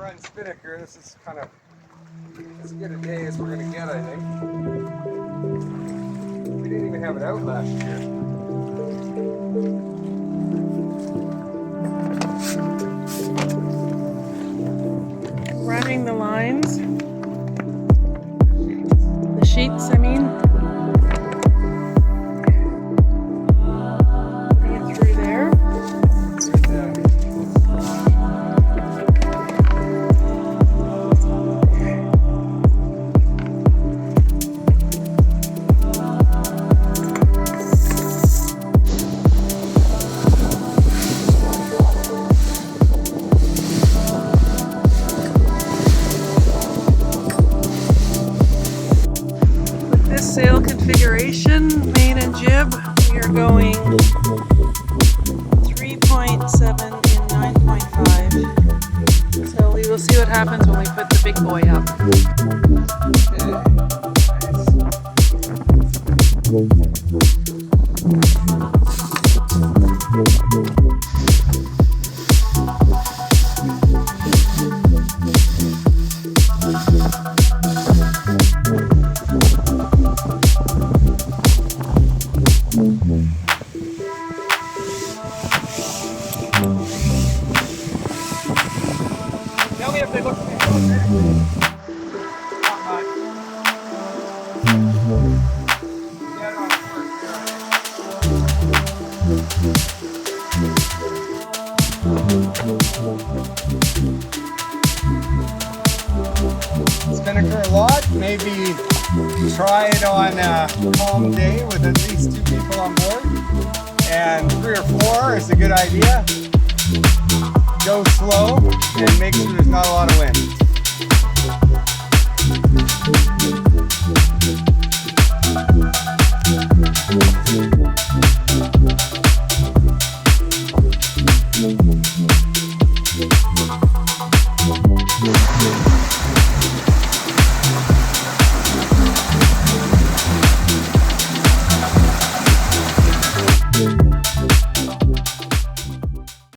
catamaran spinnaker. This is kind of as good a day as we're going to get, I think. We didn't even have it out last year. Running the lines. The sheets, I mean. Bring it through there. Sail configuration, main and jib, we are going 3.7 and 9.5. So we will see what happens when we put the big boy up. Now we have to look spinnaker a lot, maybe try it on a calm day with at least 2 people on board, and 3 or 4 is a good idea. Go slow and make sure there's not a lot of wind.